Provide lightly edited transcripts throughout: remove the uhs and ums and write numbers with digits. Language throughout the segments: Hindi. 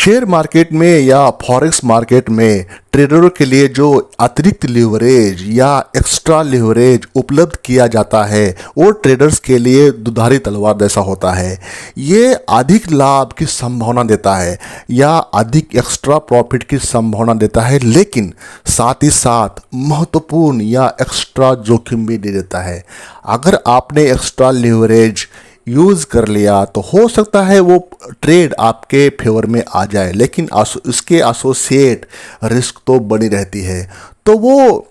शेयर मार्केट में या फॉरेक्स मार्केट में ट्रेडरों के लिए जो अतिरिक्त लिवरेज या एक्स्ट्रा लिवरेज उपलब्ध किया जाता है वो ट्रेडर्स के लिए दुधारी तलवार जैसा होता है। ये अधिक लाभ की संभावना देता है या अधिक एक्स्ट्रा प्रॉफिट की संभावना देता है, लेकिन साथ ही साथ महत्वपूर्ण या एक्स्ट्रा जोखिम भी दे देता है। अगर आपने एक्स्ट्रा लिवरेज यूज़ कर लिया तो हो सकता है वो ट्रेड आपके फेवर में आ जाए, लेकिन उसके एसोसिएट रिस्क तो बनी रहती है। तो वो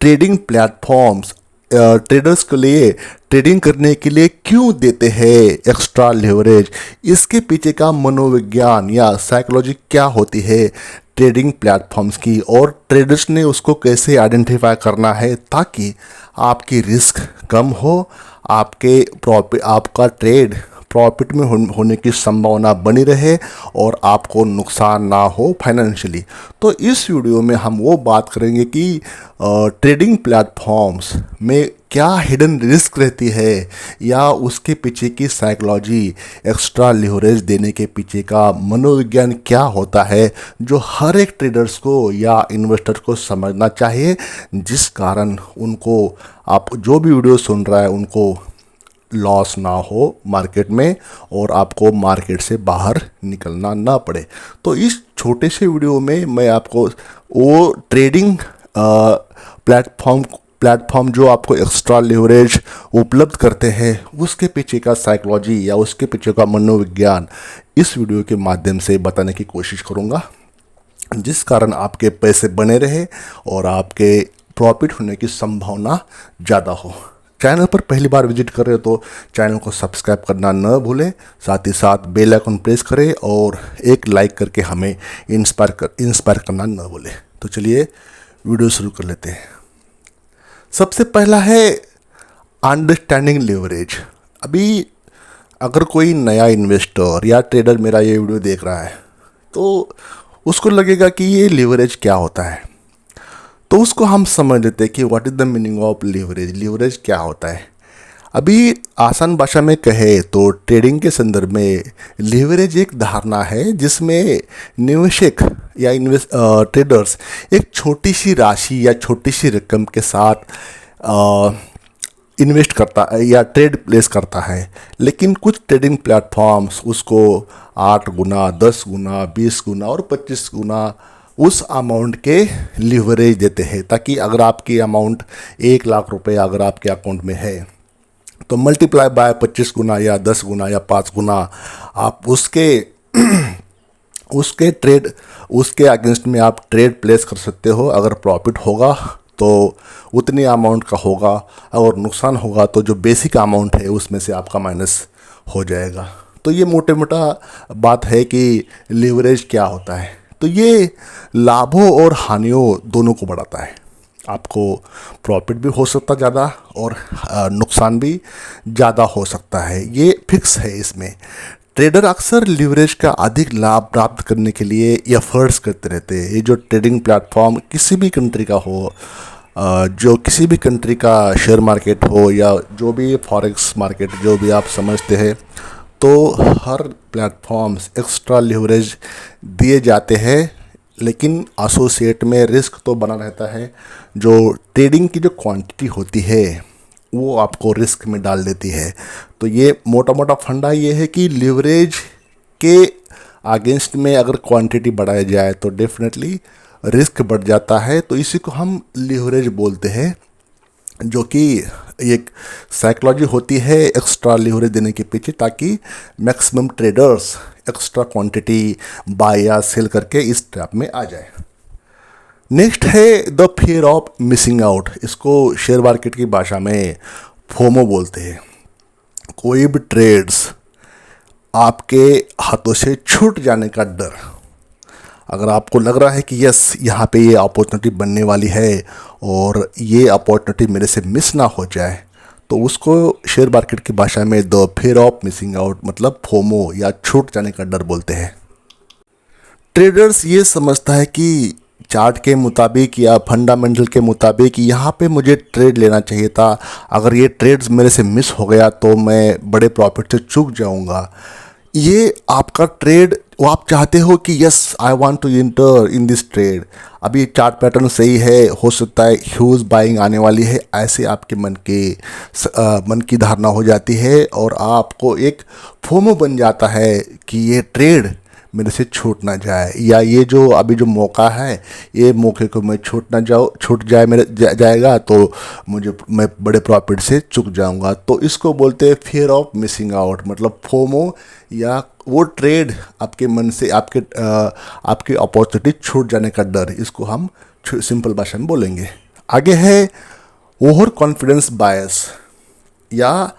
ट्रेडिंग प्लेटफॉर्म्स ट्रेडर्स के लिए ट्रेडिंग करने के लिए क्यों देते हैं एक्स्ट्रा लिवरेज, इसके पीछे का मनोविज्ञान या साइकोलॉजी क्या होती है ट्रेडिंग प्लेटफॉर्म्स की, और ट्रेडर्स ने उसको कैसे आइडेंटिफाई करना है ताकि आपकी रिस्क कम हो, आपका ट्रेड प्रॉफिट में होने की संभावना बनी रहे और आपको नुकसान ना हो फाइनेंशियली। तो इस वीडियो में हम वो बात करेंगे कि ट्रेडिंग प्लेटफॉर्म्स में क्या हिडन रिस्क रहती है या उसके पीछे की साइकोलॉजी, एक्स्ट्रा लिवरेज देने के पीछे का मनोविज्ञान क्या होता है, जो हर एक ट्रेडर्स को या इन्वेस्टर को समझना चाहिए, जिस कारण उनको, आप जो भी वीडियो सुन रहा है उनको लॉस ना हो मार्केट में और आपको मार्केट से बाहर निकलना ना पड़े। तो इस छोटे से वीडियो में मैं आपको वो ट्रेडिंग प्लेटफॉर्म जो आपको एक्स्ट्रा लिवरेज उपलब्ध करते हैं उसके पीछे का साइकोलॉजी या उसके पीछे का मनोविज्ञान इस वीडियो के माध्यम से बताने की कोशिश करूँगा, जिस कारण आपके पैसे बने रहे और आपके प्रॉफिट होने की संभावना ज़्यादा हो। चैनल पर पहली बार विजिट कर रहे हो तो चैनल को सब्सक्राइब करना न भूलें, साथ ही साथ बेल आइकन प्रेस करें और एक लाइक करके हमें इंस्पायर करना न भूलें। तो चलिए वीडियो शुरू कर लेते हैं। सबसे पहला है अंडरस्टैंडिंग लिवरेज। अभी अगर कोई नया इन्वेस्टर या ट्रेडर मेरा ये वीडियो देख रहा है तो उसको लगेगा कि ये लिवरेज क्या होता है, तो उसको हम समझ लेते हैं कि what is the meaning of leverage, leverage क्या होता है। अभी आसान भाषा में कहे तो ट्रेडिंग के संदर्भ में लिवरेज एक धारणा है जिसमें निवेशक या ट्रेडर्स एक छोटी सी राशि या छोटी सी रकम के साथ इन्वेस्ट करता है या ट्रेड प्लेस करता है, लेकिन कुछ ट्रेडिंग प्लेटफॉर्म्स उसको 8 गुना, 10 गुना, 20 गुना और 25 गुना उस अमाउंट के लिवरेज देते हैं, ताकि अगर आपकी अमाउंट 1 लाख रुपए अगर आपके अकाउंट में है तो मल्टीप्लाई बाय 25 गुना या 10 गुना या 5 गुना आप उसके अगेंस्ट में आप ट्रेड प्लेस कर सकते हो। अगर प्रॉफिट होगा तो उतनी अमाउंट का होगा और नुकसान होगा तो जो बेसिक अमाउंट है उसमें से आपका माइनस हो जाएगा। तो ये मोटे मोटा बात है कि लिवरेज क्या होता है। तो ये लाभों और हानियों दोनों को बढ़ाता है। आपको प्रॉफिट भी हो सकता ज़्यादा और नुकसान भी ज़्यादा हो सकता है, ये फिक्स है। इसमें ट्रेडर अक्सर लिवरेज का अधिक लाभ प्राप्त करने के लिए एफर्ट्स करते रहते हैं। ये जो ट्रेडिंग प्लेटफॉर्म किसी भी कंट्री का हो, जो किसी भी कंट्री का शेयर मार्केट हो या जो भी फॉरेक्स मार्केट जो भी आप समझते हैं, तो हर प्लेटफॉर्म्स एक्स्ट्रा लिवरेज दिए जाते हैं, लेकिन एसोसिएट में रिस्क तो बना रहता है। जो ट्रेडिंग की जो क्वांटिटी होती है वो आपको रिस्क में डाल देती है। तो ये मोटा मोटा फंडा ये है कि लिवरेज के अगेंस्ट में अगर क्वांटिटी बढ़ाया जाए तो डेफिनेटली रिस्क बढ़ जाता है। तो इसी को हम लिवरेज बोलते हैं, जो कि एक साइकोलॉजी होती है एक्स्ट्रा लिवरेज देने के पीछे, ताकि maximum traders extra quantity buy या सेल करके इस ट्रैप में आ जाए। नेक्स्ट है the fear of missing out. इसको शेयर मार्केट की भाषा में फोमो बोलते हैं। कोई भी ट्रेड्स आपके हाथों से छूट जाने का डर, अगर आपको लग रहा है कि यस यहाँ पे ये अपॉर्चुनिटी बनने वाली है और ये अपॉर्चुनिटी मेरे से मिस ना हो जाए, तो उसको शेयर मार्केट की भाषा में the fear of missing out मतलब फोमो या छूट जाने का डर बोलते हैं। ट्रेडर्स ये समझता है कि चार्ट के मुताबिक या फंडामेंटल के मुताबिक यहाँ पे मुझे ट्रेड लेना चाहिए था, अगर ये ट्रेड्स मेरे से मिस हो गया तो मैं बड़े प्रॉफिट से चूक जाऊँगा। ये आपका ट्रेड वो आप चाहते हो कि yes I want to enter in this trade, अभी चार्ट पैटर्न सही है, हो सकता है ह्यूज बाइंग आने वाली है, ऐसे आपके मन की धारणा हो जाती है और आपको एक फोमो बन जाता है कि ये ट्रेड मेरे से छूट ना जाए, या ये जो अभी जो मौका है ये मौके को मैं छूट जाए जाएगा तो मैं बड़े प्रॉफिट से चूक जाऊंगा। तो इसको बोलते हैं फियर ऑफ मिसिंग आउट, मतलब फोमो, या वो ट्रेड आपके मन से आपकी अपॉर्चुनिटी छूट जाने का डर, इसको हम सिंपल भाषा में बोलेंगे। आगे है ओवर कॉन्फिडेंस बायस या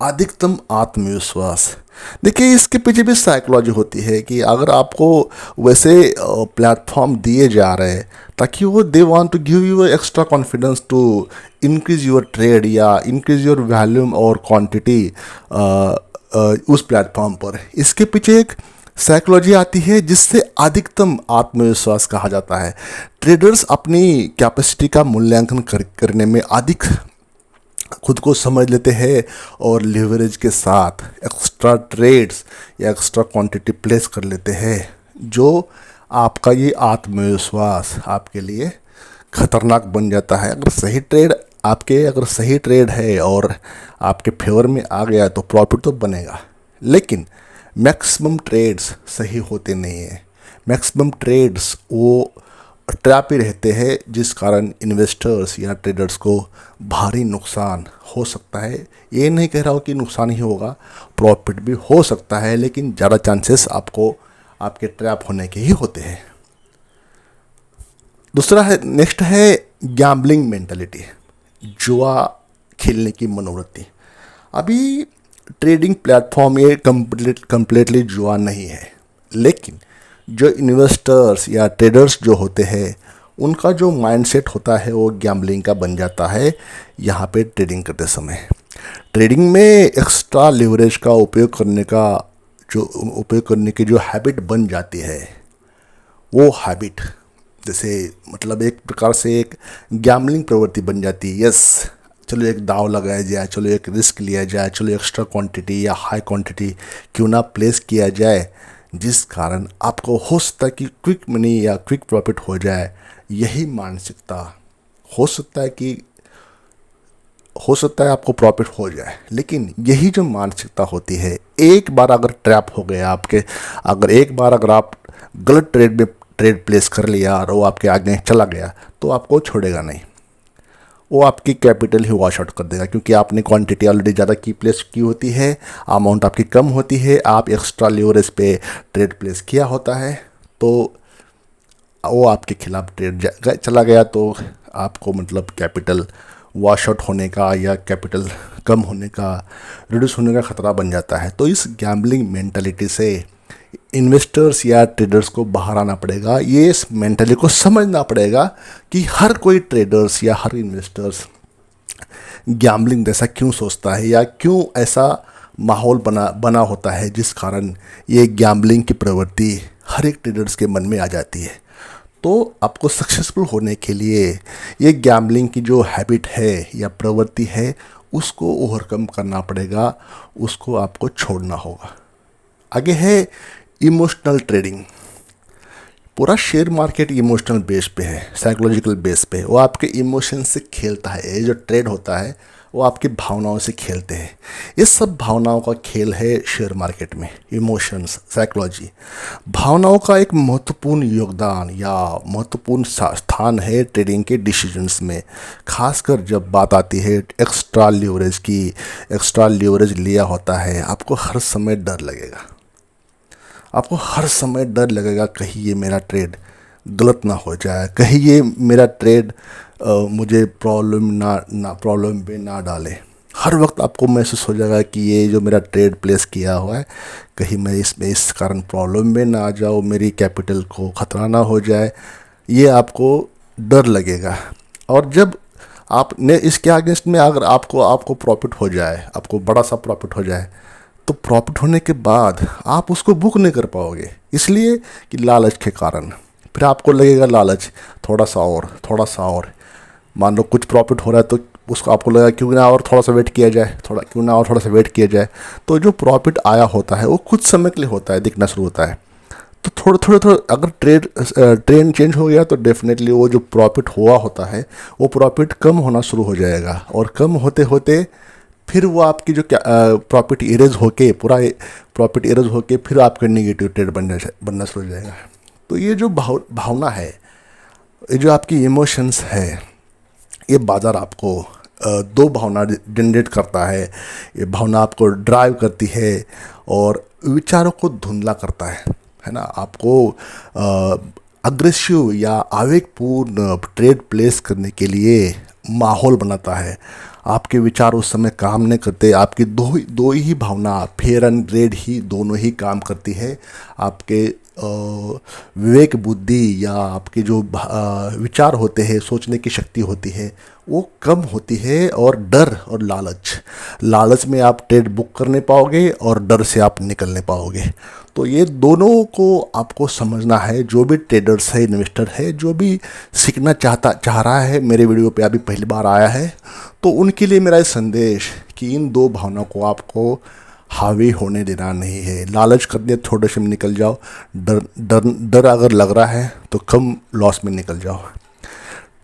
अधिकतम आत्मविश्वास। देखिए इसके पीछे भी साइकोलॉजी होती है कि अगर आपको वैसे प्लेटफॉर्म दिए जा रहे हैं ताकि वो they want to give you extra confidence to increase your trade या इंक्रीज योर वॉल्यूम और क्वांटिटी उस प्लेटफॉर्म पर, इसके पीछे एक साइकोलॉजी आती है जिससे अधिकतम आत्मविश्वास कहा जाता है। ट्रेडर्स अपनी कैपेसिटी का मूल्यांकन करने में अधिक खुद को समझ लेते हैं और लिवरेज के साथ एक्स्ट्रा ट्रेड्स या एक्स्ट्रा क्वांटिटी प्लेस कर लेते हैं, जो आपका ये आत्मविश्वास आपके लिए खतरनाक बन जाता है। अगर सही ट्रेड है और आपके फेवर में आ गया तो प्रॉफिट तो बनेगा, लेकिन मैक्सिमम ट्रेड्स सही होते नहीं हैं। मैक्सिमम ट्रेड्स वो ट्रैप ही रहते हैं जिस कारण इन्वेस्टर्स या ट्रेडर्स को भारी नुकसान हो सकता है। ये नहीं कह रहा हूँ कि नुकसान ही होगा, प्रॉफिट भी हो सकता है, लेकिन ज़्यादा चांसेस आपको आपके ट्रैप होने के ही होते हैं। नेक्स्ट है गैम्बलिंग मेंटालिटी, जुआ खेलने की मनोवृत्ति। अभी ट्रेडिंग प्लेटफॉर्म ये कंप्लीटली जुआ नहीं है, लेकिन जो इन्वेस्टर्स या ट्रेडर्स जो होते हैं उनका जो माइंडसेट होता है वो गैम्बलिंग का बन जाता है। यहाँ पे ट्रेडिंग करते समय ट्रेडिंग में एक्स्ट्रा लिवरेज का उपयोग करने की जो हैबिट बन जाती है, वो हैबिट जैसे मतलब एक प्रकार से एक गैम्बलिंग प्रवृत्ति बन जाती है। यस, चलो एक दाव लगाया जाए, चलो एक रिस्क लिया जाए, चलो एक्स्ट्रा क्वांटिटी या हाई क्वांटिटी क्यों ना प्लेस किया जाए, जिस कारण आपको हो सकता है कि क्विक मनी या क्विक प्रॉफिट हो जाए। यही मानसिकता हो सकता है आपको प्रॉफिट हो जाए, लेकिन यही जो मानसिकता होती है, एक बार अगर ट्रैप हो गया अगर आप गलत ट्रेड प्लेस कर लिया और वो आपके आगे चला गया तो आपको छोड़ेगा नहीं, वो आपकी कैपिटल ही वॉश आउट कर देगा, क्योंकि आपने क्वांटिटी ऑलरेडी ज़्यादा प्लेस की होती है, अमाउंट आपकी कम होती है, आप एक्स्ट्रा लिवरेज पे ट्रेड प्लेस किया होता है, तो वो आपके खिलाफ ट्रेड चला गया तो आपको मतलब कैपिटल वॉश आउट होने का या कैपिटल कम होने का, रिड्यूस होने का ख़तरा बन जाता है। तो इस गैम्बलिंग मेंटालिटी से इन्वेस्टर्स या ट्रेडर्स को बाहर आना पड़ेगा। ये इस मेंटालिटी को समझना पड़ेगा कि हर कोई ट्रेडर्स या हर इन्वेस्टर्स गैम्बलिंग जैसा क्यों सोचता है या क्यों ऐसा माहौल बना होता है जिस कारण ये गैम्बलिंग की प्रवृत्ति हर एक ट्रेडर्स के मन में आ जाती है। तो आपको सक्सेसफुल होने के लिए ये गैम्बलिंग की जो हैबिट है या प्रवृत्ति है उसको ओवरकम करना पड़ेगा, उसको आपको छोड़ना होगा। आगे है इमोशनल ट्रेडिंग। पूरा शेयर मार्केट इमोशनल बेस पे है, साइकोलॉजिकल बेस पे, वो आपके इमोशन से खेलता है। ये जो ट्रेड होता है वो आपकी भावनाओं से खेलते हैं। ये सब भावनाओं का खेल है शेयर मार्केट में। इमोशंस, साइकोलॉजी, भावनाओं का एक महत्वपूर्ण योगदान या महत्वपूर्ण स्थान है ट्रेडिंग के डिसीजंस में, खासकर जब बात आती है एक्स्ट्रा लीवरेज की। एक्स्ट्रा लीवरेज लिया होता है, आपको हर समय डर लगेगा कहीं ये मेरा ट्रेड गलत ना हो जाए, कहीं ये मेरा ट्रेड मुझे प्रॉब्लम में ना डाले। हर वक्त आपको महसूस हो जाएगा कि ये जो मेरा ट्रेड प्लेस किया हुआ है कहीं मैं इसमें इस कारण प्रॉब्लम में ना आ जाऊँ, मेरी कैपिटल को ख़तरा ना हो जाए, ये आपको डर लगेगा। और जब आपने इसके अगेंस्ट में अगर आपको प्रॉफिट हो जाए, आपको बड़ा सा प्रॉफिट हो जाए, तो प्रॉफिट होने के बाद आप उसको बुक नहीं कर पाओगे, इसलिए कि लालच के कारण। फिर आपको लगेगा लालच, थोड़ा सा और मान लो कुछ प्रॉफिट हो रहा है तो उसको आपको लगेगा क्यों ना और थोड़ा सा वेट किया जाए, तो जो प्रॉफिट आया होता है वो कुछ समय के लिए होता है, दिखना शुरू होता है। थोड़ा अगर ट्रेंड चेंज हो गया तो डेफिनेटली वो जो प्रॉफिट हुआ होता है वो प्रॉफिट कम होना शुरू हो जाएगा, और कम होते होते फिर वो आपकी जो क्या प्रॉफिट इरेज होके पूरा प्रॉफिट इरेज होके फिर आपका नेगेटिव ट्रेड बनना शुरू हो जाएगा। तो ये जो भावना है, ये जो आपकी इमोशंस है, ये बाज़ार आपको दो भावना जनरेट करता है। ये भावना आपको ड्राइव करती है और विचारों को धुंधला करता है ना। आपको अग्रेसिव या आवेगपूर्ण ट्रेड प्लेस करने के लिए माहौल बनाता है। आपके विचार उस समय काम नहीं करते, आपकी दो ही भावना फेयर एंड रेड ही दोनों ही काम करती है। आपके विवेक बुद्धि या आपके जो विचार होते हैं, सोचने की शक्ति होती है, वो कम होती है। और डर और लालच में आप ट्रेड बुक कर नहीं पाओगे और डर से आप निकल नहीं पाओगे। तो ये दोनों को आपको समझना है। जो भी ट्रेडर्स है, इन्वेस्टर है, जो भी सीखना चाह रहा है, मेरे वीडियो पे अभी पहली बार आया है, तो उनके लिए मेरा संदेश कि इन दो भावनाओं को आपको हावी होने देना नहीं है। लालच करने थोड़े से में निकल जाओ, डर अगर लग रहा है तो कम लॉस में निकल जाओ।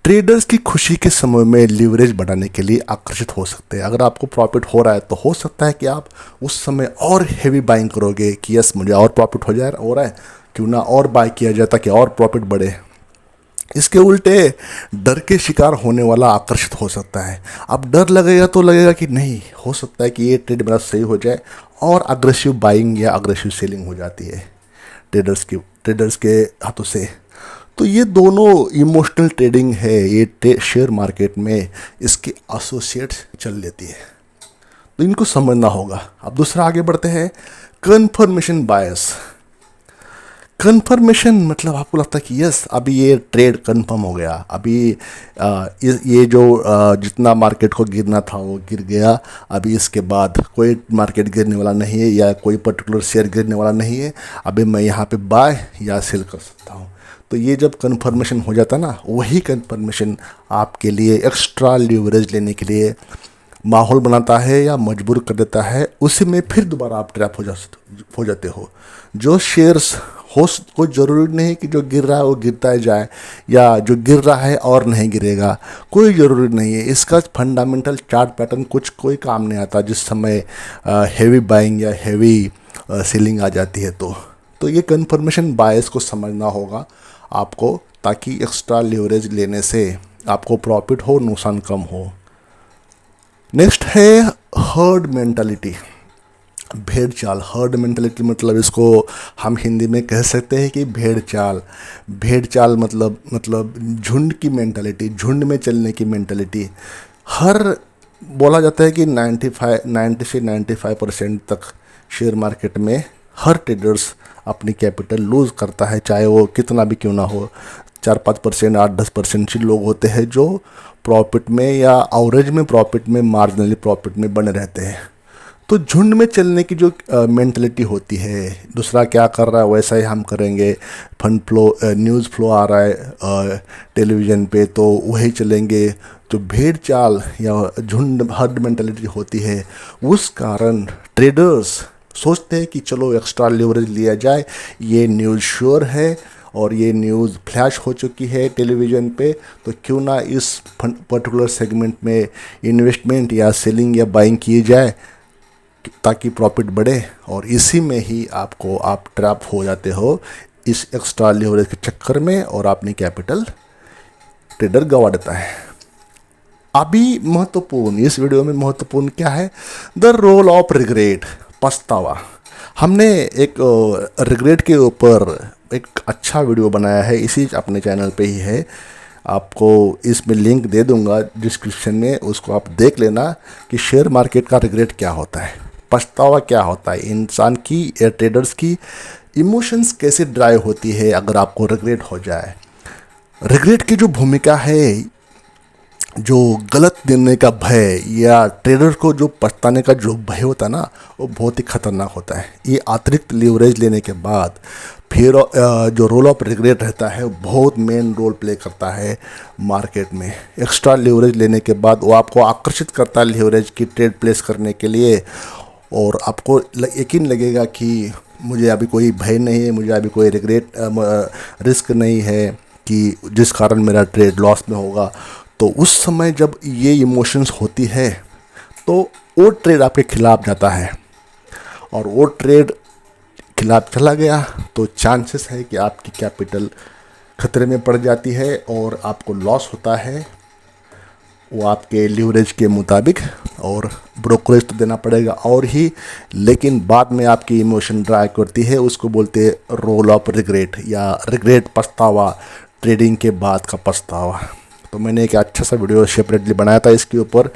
ट्रेडर्स की खुशी के समय में लीवरेज बढ़ाने के लिए आकर्षित हो सकते हैं। अगर आपको प्रॉफिट हो रहा है तो हो सकता है कि आप उस समय और हेवी बाइंग करोगे कि यस मुझे और प्रॉफिट हो रहा है, क्यों ना और बाय किया जाए ताकि और प्रॉफिट बढ़े। इसके उल्टे डर के शिकार होने वाला आकर्षित हो सकता है। अब डर लगेगा तो लगेगा कि नहीं, हो सकता है कि ये ट्रेड मेरा सही हो जाए, और अग्रेसिव बाइंग या अग्रेसिव सेलिंग हो जाती है ट्रेडर्स के हाथों से। तो ये दोनों इमोशनल ट्रेडिंग है, ये शेयर मार्केट में इसके एसोसिएट्स चल लेती है, तो इनको समझना होगा। अब दूसरा आगे बढ़ते हैं, कन्फर्मेशन बायस। कन्फर्मेशन मतलब आपको लगता है कि यस अभी ये ट्रेड कन्फर्म हो गया, अभी ये जो जितना मार्केट को गिरना था वो गिर गया, अभी इसके बाद कोई मार्केट गिरने वाला नहीं है या कोई पर्टिकुलर शेयर गिरने वाला नहीं है, अभी मैं यहाँ पे बाय या सेल कर सकता हूँ। तो ये जब कन्फर्मेशन हो जाता है ना, वही कन्फर्मेशन आपके लिए एक्स्ट्रा लीवरेज लेने के लिए माहौल बनाता है या मजबूर कर देता है। उसी में फिर दोबारा आप ट्रैप हो जाते हो। जो शेयर्स हो, कोई ज़रूरी नहीं कि जो गिर रहा है वो गिरता ही जाए, या जो गिर रहा है और नहीं गिरेगा, कोई ज़रूरी नहीं है। इसका फंडामेंटल चार्ट पैटर्न कोई काम नहीं आता जिस समय हेवी बाइंग या हेवी सेलिंग आ जाती है। तो ये कन्फर्मेशन बायस को समझना होगा आपको, ताकि एक्स्ट्रा लीवरेज लेने से आपको प्रॉफिट हो, नुकसान कम हो। नेक्स्ट है हर्ड मेंटालिटी, भेड़ चाल। हर्ड मेंटालिटी मतलब इसको हम हिंदी में कह सकते हैं कि भेड़ चाल मतलब झुंड की मेंटालिटी, झुंड में चलने की मेंटालिटी। बोला जाता है कि 90 से 95% तक शेयर मार्केट में हर ट्रेडर्स अपनी कैपिटल लूज़ करता है, चाहे वो कितना भी क्यों ना हो। 4-5%, 8-10% लोग होते हैं जो प्रॉफिट में या एवरेज में प्रॉफिट में, मार्जिनली प्रॉफिट में बने रहते हैं। तो झुंड में चलने की जो मेंटलिटी होती है, दूसरा क्या कर रहा है वैसा ही हम करेंगे। फंड फ्लो, न्यूज़ फ्लो आ रहा है टेलीविज़न पे, तो वही चलेंगे। तो भेड़ चाल या झुंड हर्ड मेंटलिटी होती है, उस कारण ट्रेडर्स सोचते हैं कि चलो एक्स्ट्रा लीवरेज लिया जाए, ये न्यूज़ श्योर है और ये न्यूज़ फ्लैश हो चुकी है टेलीविज़न पे, तो क्यों ना इस पर्टिकुलर सेगमेंट में इन्वेस्टमेंट या सेलिंग या बाइंग की जाए ताकि प्रॉफिट बढ़े। और इसी में ही आप ट्रैप हो जाते हो इस एक्स्ट्रा लीवरेज के चक्कर में, और अपनी कैपिटल ट्रेडर गंवा देता है। अभी महत्वपूर्ण, इस वीडियो में महत्वपूर्ण क्या है, द रोल ऑफ रिग्रेट, पछतावा। हमने एक रिग्रेट के ऊपर एक अच्छा वीडियो बनाया है, इसी अपने चैनल पे ही है, आपको इसमें लिंक दे दूंगा डिस्क्रिप्शन में, उसको आप देख लेना कि शेयर मार्केट का रिग्रेट क्या होता है, पछतावा क्या होता है, इंसान की या ट्रेडर्स की इमोशंस कैसे ड्राइव होती है अगर आपको रिग्रेट हो जाए। रिग्रेट की जो भूमिका है, जो गलत निर्णय का भय या ट्रेडर को जो पछताने का जो भय होता है ना, वो बहुत ही खतरनाक होता है। ये अतिरिक्त लीवरेज लेने के बाद फिर जो रोल ऑफ रिग्रेट रहता है बहुत मेन रोल प्ले करता है मार्केट में। एक्स्ट्रा लीवरेज लेने के बाद वो आपको आकर्षित करता है लीवरेज की ट्रेड प्लेस करने के लिए, और आपको यकीन लगेगा कि मुझे अभी कोई भय नहीं है, मुझे अभी कोई रिस्क नहीं है कि जिस कारण मेरा ट्रेड लॉस में होगा। तो उस समय जब ये इमोशंस होती है तो वो ट्रेड आपके खिलाफ जाता है, और वो ट्रेड खिलाफ चला गया तो चांसेस है कि आपकी कैपिटल खतरे में पड़ जाती है और आपको लॉस होता है वो आपके लीवरेज के मुताबिक, और ब्रोकरेज तो देना पड़ेगा और ही, लेकिन बाद में आपकी इमोशन ड्राइव करती है, उसको बोलते हैं रोल ऑफ रिग्रेट या रिग्रेट, पछतावा, ट्रेडिंग के बाद का पछतावा। तो मैंने एक अच्छा सा वीडियो सेपरेटली बनाया था इसके ऊपर,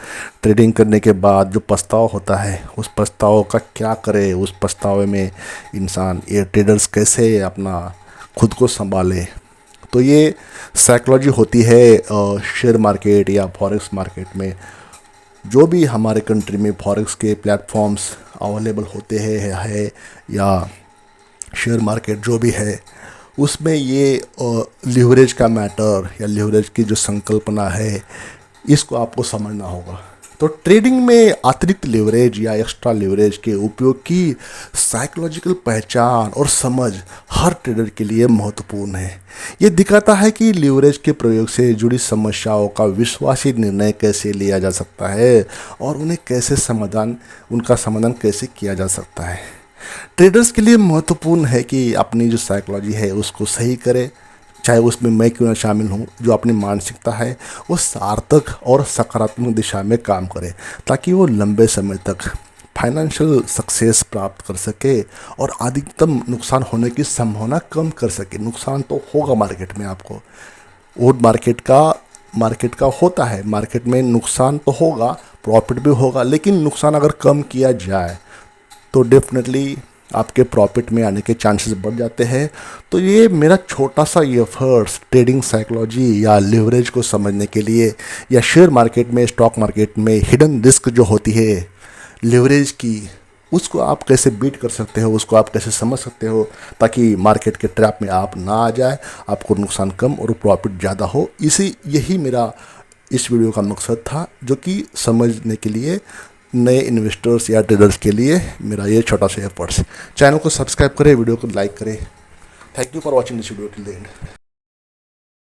ट्रेडिंग करने के बाद जो पछतावा होता है उस पछतावे का क्या करे, उस पछतावे में इंसान, ये ट्रेडर्स कैसे अपना खुद को संभाले। तो ये साइकोलॉजी होती है शेयर मार्केट या फॉरेक्स मार्केट में। जो भी हमारे कंट्री में फॉरेक्स के प्लेटफॉर्म्स अवेलेबल होते हैं या शेयर मार्केट जो भी है, उसमें ये लिवरेज का मैटर या लिवरेज की जो संकल्पना है इसको आपको समझना होगा। तो ट्रेडिंग में अतिरिक्त लिवरेज या एक्स्ट्रा लिवरेज के उपयोग की साइकोलॉजिकल पहचान और समझ हर ट्रेडर के लिए महत्वपूर्ण है। ये दिखाता है कि लिवरेज के प्रयोग से जुड़ी समस्याओं का विश्वासी निर्णय कैसे लिया जा सकता है और उनका समाधान कैसे किया जा सकता है। ट्रेडर्स के लिए महत्वपूर्ण है कि अपनी जो साइकोलॉजी है उसको सही करें, चाहे उसमें मैं क्यों ना शामिल हूँ। जो अपनी मानसिकता है वो सार्थक और सकारात्मक दिशा में काम करे, ताकि वो लंबे समय तक फाइनेंशियल सक्सेस प्राप्त कर सके और अधिकतम नुकसान होने की संभावना कम कर सके। नुकसान तो होगा मार्केट में, आपको वो मार्केट का होता है, मार्केट में नुकसान तो होगा, प्रॉफिट भी होगा, लेकिन नुकसान अगर कम किया जाए तो डेफिनेटली आपके प्रॉफिट में आने के चांसेस बढ़ जाते हैं। तो ये मेरा छोटा सा एफर्ट्स ट्रेडिंग साइकोलॉजी या लिवरेज को समझने के लिए, या शेयर मार्केट में, स्टॉक मार्केट में हिडन रिस्क जो होती है लिवरेज की, उसको आप कैसे बीट कर सकते हो, उसको आप कैसे समझ सकते हो, ताकि मार्केट के ट्रैप में आप ना आ जाए, आपको नुकसान कम और प्रॉफिट ज़्यादा हो। यही मेरा इस वीडियो का मकसद था, जो कि समझने के लिए नए इन्वेस्टर्स या ट्रेडर्स के लिए मेरा ये छोटा सा एफर्ट्स। चैनल को सब्सक्राइब करें, वीडियो को लाइक करें। Thank you for watching this video till the end.